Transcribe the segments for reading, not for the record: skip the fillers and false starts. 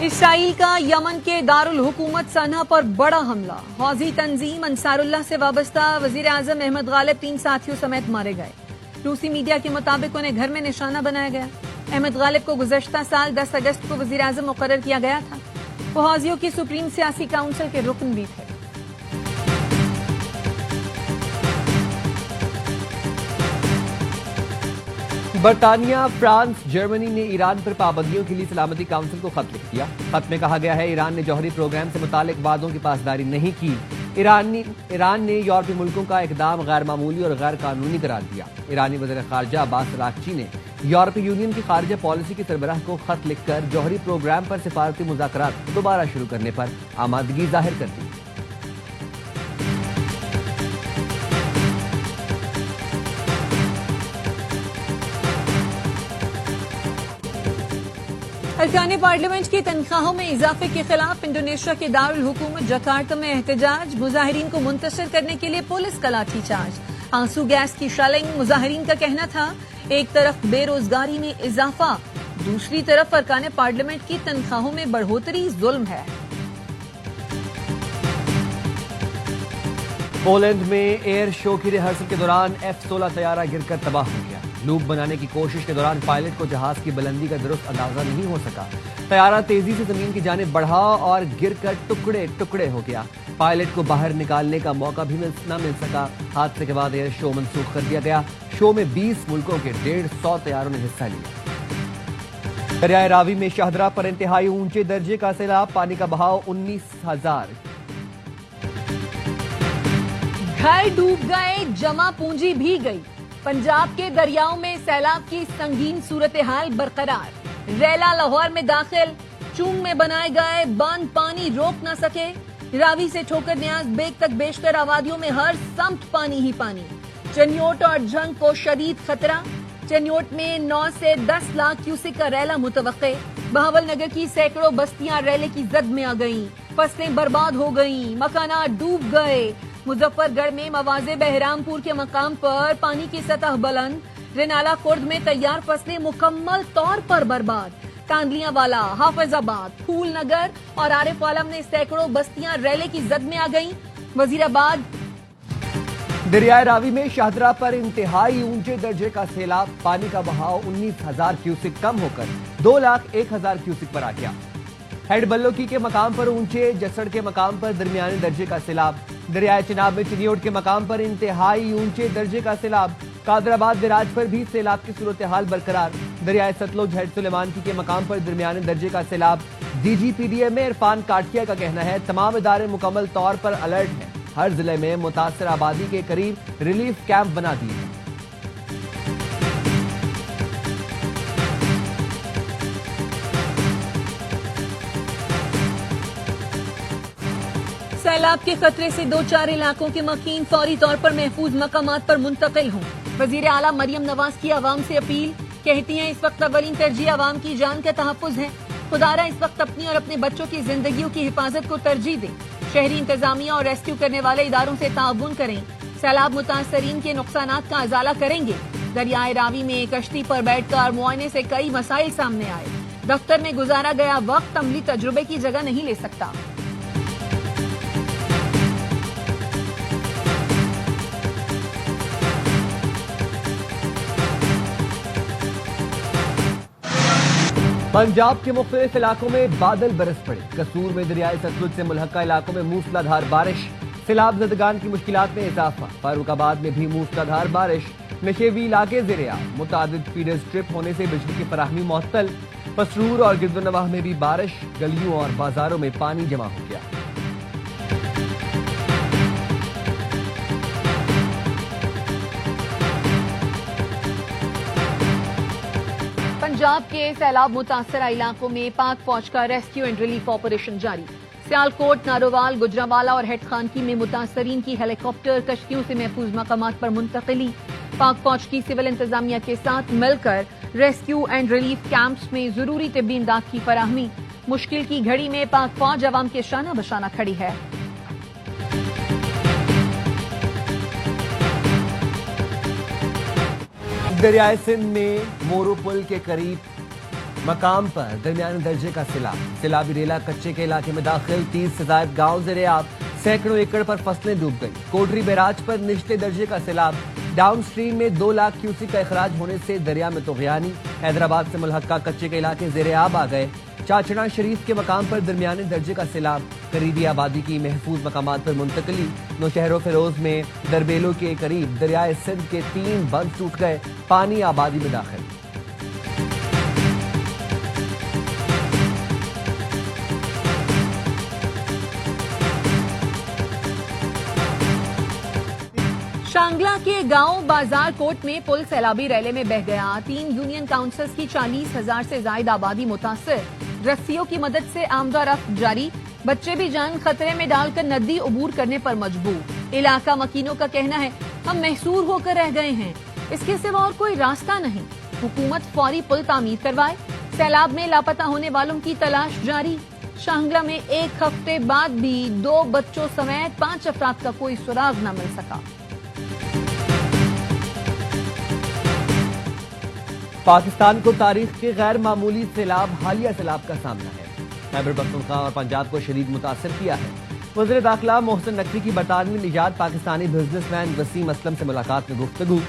اسرائیل کا یمن کے دارالحکومت سنہ پر بڑا حملہ. حوثی تنظیم انصار اللہ سے وابستہ وزیر اعظم احمد غالب 3 ساتھیوں سمیت مارے گئے. روسی میڈیا کے مطابق انہیں گھر میں نشانہ بنایا گیا. احمد غالب کو گزشتہ سال 10 اگست کو وزیر اعظم مقرر کیا گیا تھا. وہ حوثیوں کی سپریم سیاسی کونسل کے رکن بھی تھے. برطانیہ، فرانس، جرمنی نے ایران پر پابندیوں کے لیے سلامتی کونسل کو خط لکھ دیا. خط میں کہا گیا ہے ایران نے جوہری پروگرام سے متعلق وعدوں کی پاسداری نہیں کی. ایران نے یورپی ملکوں کا اقدام غیر معمولی اور غیر قانونی قرار دیا. ایرانی وزیر خارجہ عباس اراغچی نے یورپی یونین کی خارجہ پالیسی کے سربراہ کو خط لکھ کر جوہری پروگرام پر سفارتی مذاکرات دوبارہ شروع کرنے پر آمادگی ظاہر کر دی. ارکان پارلیمنٹ کی تنخواہوں میں اضافے کے خلاف انڈونیشیا کے دارالحکومت جکارتہ میں احتجاج. مظاہرین کو منتشر کرنے کے لیے پولیس کا لاٹھی چارج. آنسو گیس کی شیلنگ. مظاہرین کا کہنا تھا ایک طرف بے روزگاری میں اضافہ، دوسری طرف ارکان پارلیمنٹ کی تنخواہوں میں بڑھوتری ظلم ہے. پولینڈ میں ایئر شو کی ریہرسل کے دوران F-16 طیارہ گر کر تباہ ہو گیا. لوپ بنانے کی کوشش کے دوران پائلٹ کو جہاز کی بلندی کا درست اندازہ نہیں ہو سکا. طیارہ تیزی سے زمین کی جانب بڑھا اور گر کر ٹکڑے ٹکڑے ہو گیا. پائلٹ کو باہر نکالنے کا موقع بھی نہ مل سکا. حادثے کے بعد ایئر شو منسوخ کر دیا گیا. شو میں 20 ملکوں کے 150 طیاروں نے حصہ لیا. دریائے راوی میں شاہدرہ پر انتہائی اونچے درجے کا سیلاب. پانی کا بہاؤ 19,000. گھر ڈوب گئے، جمع پونجی بھی گئی. پنجاب کے دریاؤں میں سیلاب کی سنگین صورتحال برقرار. ریلا لاہور میں داخل. چونگ میں بنائے گئے باندھ پانی روک نہ سکے. راوی سے ٹھوکر نیاز بیگ تک بیشتر آبادیوں میں ہر سمت پانی ہی پانی. چنیوٹ اور جھنگ کو شدید خطرہ. چنیوٹ میں 9 سے 10 لاکھ کیوسک کا ریلا متوقع. بہاول نگر کی سینکڑوں بستیاں ریلے کی زد میں آ گئیں. فصلیں برباد ہو گئیں، مکانات ڈوب گئے. مظفر گڑھ میں مواضع بہرام پور کے مقام پر پانی کی سطح بلند. رینالا خرد میں تیار فصلیں مکمل طور پر برباد. کاندلیاں والا، حافظ آباد، پھول نگر اور عارف عالم میں سینکڑوں بستیاں ریلے کی زد میں آ گئیں. وزیر آباد. دریائے راوی میں شاہدرہ پر انتہائی اونچے درجے کا سیلاب. پانی کا بہاؤ 19,000 کیوسک کم ہو کر 2,01,000 کیوسک پر آ گیا. ہیڈ بلوکی کے مقام پر اونچے، جسڑ کے مقام پر درمیانے درجے کا سیلاب. دریائے چناب میں چنیوٹ کے مقام پر انتہائی اونچے درجے کا سیلاب. قادر آباد دراج پر بھی سیلاب کی صورتحال برقرار. دریائے ستلج ہیڈ سلیمان کی کے مقام پر درمیانے درجے کا سیلاب. DGPDA میں عرفان کاٹھیا کا کہنا ہے تمام ادارے مکمل طور پر الرٹ ہیں. ہر ضلع میں متاثر آبادی کے قریب ریلیف کیمپ بنا دیے ہیں. سیلاب کے خطرے سے 2-4 علاقوں کے مکین فوری طور پر محفوظ مقامات پر منتقل ہوں. وزیر اعلیٰ مریم نواز کی عوام سے اپیل. کہتی ہیں اس وقت اولین ترجیح عوام کی جان کا تحفظ ہے. خدارا اس وقت اپنی اور اپنے بچوں کی زندگیوں کی حفاظت کو ترجیح دیں. شہری انتظامیہ اور ریسکیو کرنے والے اداروں سے تعاون کریں. سیلاب متاثرین کے نقصانات کا ازالہ کریں گے. دریائے راوی میں کشتی پر بیٹھ کر معائنے سے کئی مسائل سامنے آئے. دفتر میں گزارا گیا وقت عملی تجربے کی جگہ نہیں لے سکتا. پنجاب کے مختلف علاقوں میں بادل برس پڑے. قصور میں دریائے ستلج سے ملحقہ علاقوں میں موسلا دھار بارش. سیلاب زدگان کی مشکلات میں اضافہ. فاروق آباد میں بھی موسلا دھار بارش. نشیوی علاقے زیر آب. متعدد فیڈرز ٹرپ ہونے سے بجلی کی فراہمی معطل. پسرور اور گردونواہ میں بھی بارش. گلیوں اور بازاروں میں پانی جمع ہو گیا. پنجاب کے سیلاب متاثرہ علاقوں میں پاک فوج کا ریسکیو اینڈ ریلیف آپریشن جاری. سیالکوٹ، نارووال، گجرانوالہ اور ہیڈ خانکی میں متاثرین کی ہیلی کاپٹر کشتیوں سے محفوظ مقامات پر منتقلی. پاک فوج کی سول انتظامیہ کے ساتھ مل کر ریسکیو اینڈ ریلیف کیمپس میں ضروری طبی امداد کی فراہمی. مشکل کی گھڑی میں پاک فوج عوام کے شانہ بشانہ کھڑی ہے. دریائے سندھ میں مورو پل کے قریب मकाम पर दरमियाने दर्जे का सैलाबी रेला कच्चे के इलाके में दाखिल, 30 से ज्यादा गाँव ज़ेरे आब, सैकड़ों एकड़ पर फसलें डूब गई। कोटरी बैराज पर निचले दर्जे का सैलाब, डाउन स्ट्रीम में 2 लाख क्यूसिक का इखराज होने से दरिया में तोग़यानी। हैदराबाद से मुल्हक्का कच्चे के इलाके ज़ेरे आब आ गए। चाचड़ा शरीफ के मकाम पर दरमियाने दर्जे का सैलाब, करीबी आबादी की महफूज मकामात पर मुंतकली। नौशहर फिरोज में दरबेलो के करीब दरियाए सिंध के 3 बंद टूट गए, पानी आबादी में दाखिल। शांगला के गांव बाजार कोट में पुल सैलाबी रैले में बह गया। 3 यूनियन काउंसिल्स की 40,000 से ज्यादा आबादी मुतासिर। रस्सियों की मदद से आमदोरफ्त जारी, बच्चे भी जान खतरे में डालकर नदी अबूर करने पर मजबूर। इलाका मकीनों का कहना है, हम महसूर होकर रह गए हैं, इसके सिवा और कोई रास्ता नहीं। हुकूमत फौरी पुल तामीर करवाए। सैलाब में लापता होने वालों की तलाश जारी। शांगला में 1 हफ्ते बाद भी 2 बच्चों समेत 5 अफराद का कोई सुराग न मिल सका। पाकिस्तान को तारीख के गैर मामूली सैलाब, हालिया सैलाब का सामना है। खैबर पख्तूनख्वा और पंजाब को शदीद मुतासिर किया है। वज़ीर दाखिला मोहसिन नकवी की बरतानवी निजात पाकिस्तानी बिजनेसमैन वसीम असलम से मुलाकात में गुफ्तगू।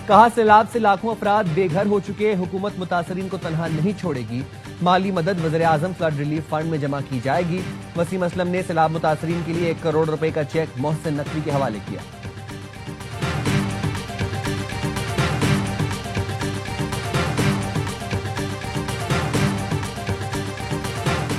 कहा, सैलाब से लाखों अफराद बेघर हो चुके, हुकूमत मुतासरीन को तनहा नहीं छोड़ेगी। माली मदद वज़ीर आज़म फ्लड रिलीफ फंड में जमा की जाएगी। वसीम असलम ने सैलाब मुतासरीन के लिए 1 करोड़ रुपए का चेक मोहसिन नकवी के हवाले किया।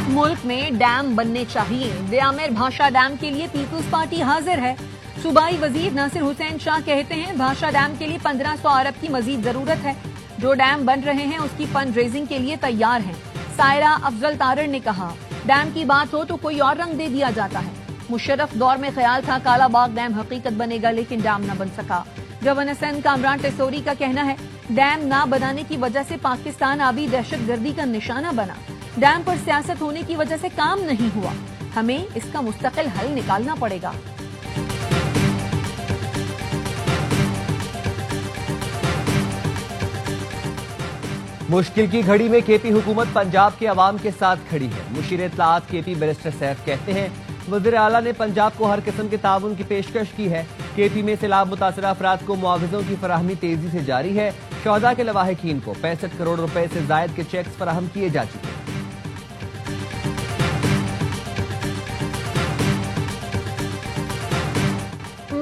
मुल्क में डैम बनने चाहिए। व्यामेर भाषा डैम के लिए पीपुल्स पार्टी हाजिर है। सूबाई वजीर नासिर हुसैन शाह कहते हैं, भाषा डैम के लिए 1500 अरब की मजीद जरूरत है। जो डैम बन रहे हैं उसकी फंड रेजिंग के लिए तैयार हैं। सायरा अफजल तारड़ ने कहा, डैम की बात हो तो कोई और रंग दे दिया जाता है। मुशर्रफ दौर में ख्याल था काला बाग डैम हकीकत बनेगा, लेकिन डैम न बन सका। गवर्नर सिंध कामरान टेसोरी का कहना है, डैम न बनाने की वजह से पाकिस्तान आबी दहशतगर्दी का निशाना बना। डैम पर सियासत होने की वजह से काम नहीं हुआ, हमें इसका मुस्तकिल हल निकालना पड़ेगा। मुश्किल की घड़ी में केपी हुकूमत पंजाब के अवाम के साथ खड़ी है। मुशीर इत्तलाआत केपी बैरिस्टर सैफ कहते हैं, वज़ीर आला ने पंजाब को हर किस्म के ताउन की पेशकश की है। केपी में सैलाब मुतासरा अफराद को मुआवज़ों की फराहमी तेजी से जारी है। शोहदा के लवाहिकीन को 65 करोड़ रुपए से जायद के चेक्स फराहम किए जा चुके हैं।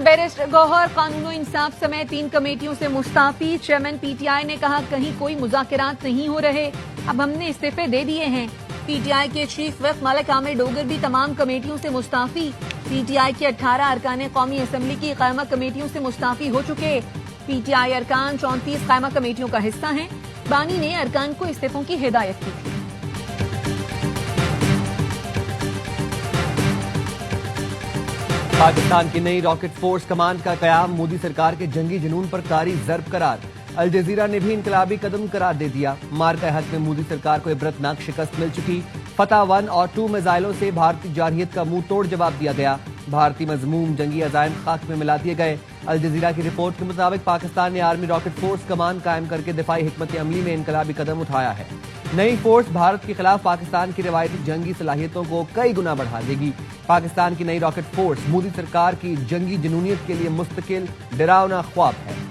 बैरिस्टर गौहर कानून इंसाफ समेत 3 कमेटियों से मुस्ताफी। चेयरमैन पीटीआई ने कहा, कहीं कोई मुज़ाकरात नहीं हो रहे, अब हमने इस्तीफे दे दिए हैं। पीटीआई के चीफ विप मलिक आमिर डोगर भी तमाम कमेटियों से मुस्ताफी। पीटीआई के 18 अरकान कौमी असम्बली की कायमा कमेटियों से मुस्ताफी हो चुके। पीटीआई अरकान 34 कायमा कमेटियों का हिस्सा हैं। बानी ने अरकान को इस्तीफों की हिदायत की थी। पाकिस्तान की नई रॉकेट फोर्स कमांड का कयाम मोदी सरकार के जंगी जुनून पर कारी ज़र्ब करार। अल जजीरा ने भी इनकलाबी कदम करार दे दिया। मार्का हक में मोदी सरकार को इबरतनाक शिकस्त मिल चुकी। फतह 1 और 2 मिसाइलों से भारतीय जारहियत का मुंह तोड़ जवाब दिया गया। भारतीय मजमूम जंगी अजायम खाक में मिला दिए गए। अल जजीरा की रिपोर्ट के मुताबिक पाकिस्तान ने आर्मी रॉकेट फोर्स कमान कायम करके दिफाई हिकमत अमली में इनकलाबी कदम उठाया है। नई फोर्स भारत के खिलाफ पाकिस्तान की रिवायती जंगी सलाहियतों को कई गुना बढ़ा देगी। पाकिस्तान की नई रॉकेट फोर्स मोदी सरकार की जंगी जुनूनियत के लिए मुस्तकिल डरावना ख्वाब है।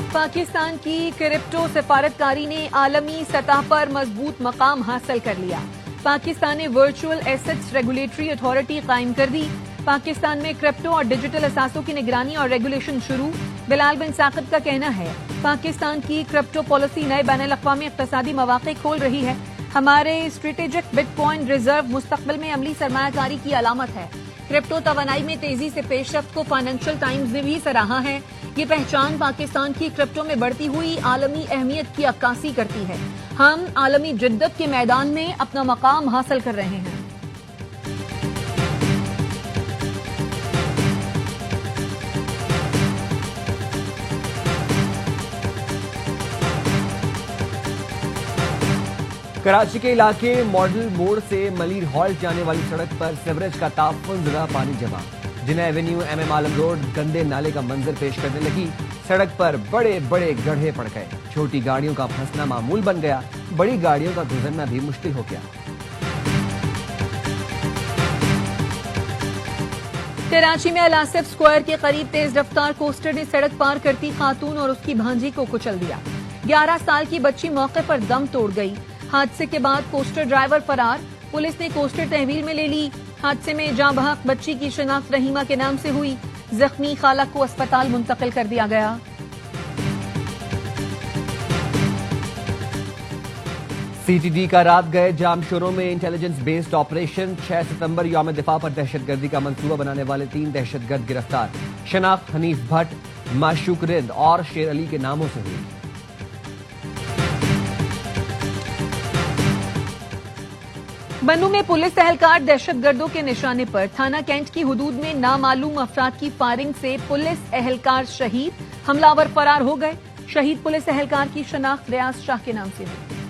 पाकिस्तान की क्रिप्टो सफारतकारी ने आलमी सतह पर मजबूत मकाम हासिल कर लिया। पाकिस्तान ने वर्चुअल एसेट्स रेगुलेटरी अथॉरिटी कायम कर दी। पाकिस्तान में क्रिप्टो और डिजिटल असासों की निगरानी और रेगुलेशन शुरू। बिलाल बिन साकिब का कहना है, पाकिस्तान की क्रिप्टो पॉलिसी नए बैनुल-अक़वामी इक़्तिसादी मौक़े खोल रही है। हमारे स्ट्रेटेजिक बिटकॉइन रिजर्व मुस्तक़बिल में अमली सरमायाकारी की अलामत है। क्रिप्टो तवानाई में तेजी से पेशरफ्त को फाइनेंशियल टाइम्स ने भी सराहा है। ये पहचान पाकिस्तान की क्रिप्टो में बढ़ती हुई आलमी अहमियत की अक्कासी करती है। हम आलमी जिद्दत के मैदान में अपना मकाम हासिल कर रहे हैं। कराची के इलाके मॉडल मोड़ से मलिर हॉल्ट जाने वाली सड़क पर सीवरेज का ताफुन ज़दा पानी जमा। जिन्ना एवेन्यू MM आलम रोड गंदे नाले का मंजर पेश करने लगी। सड़क पर बड़े बड़े गड्ढे पड़ गए। छोटी गाड़ियों का फंसना मामूल बन गया। बड़ी गाड़ियों का गुजरना भी मुश्किल हो गया। कराची में अलासिफ स्क्वायर के करीब तेज रफ्तार कोस्टर ने सड़क पार करती खातून और उसकी भांजी को कुचल दिया। 11 साल की बच्ची मौके पर दम तोड़ गई। हादसे के बाद कोस्टर ड्राइवर फरार। पुलिस ने कोस्टर तहवील में ले ली। हादसे में जाँ बहक बच्ची की शनाख्त रहीमा के नाम से हुई। जख्मी खाला को अस्पताल मुंतकिल कर दिया गया। CTD का रात गए जामशोरों में इंटेलिजेंस बेस्ड ऑपरेशन। 6 सितंबर यौम दिफा पर दहशतगर्दी का मंसूबा बनाने वाले 3 दहशतगर्द गिरफ्तार। शनाख्त हनीफ भट्ट, माशूक रिंद और शेर अली के नामों से हुई। बन्नू में पुलिस एहलकार दहशतगर्दों के निशाने पर। थाना कैंट की हुदूद में नामालूम अफराद की फायरिंग से पुलिस एहलकार शहीद। हमलावर फरार हो गए। शहीद पुलिस एहलकार की शनाख्त रियाज शाह के नाम से हुई।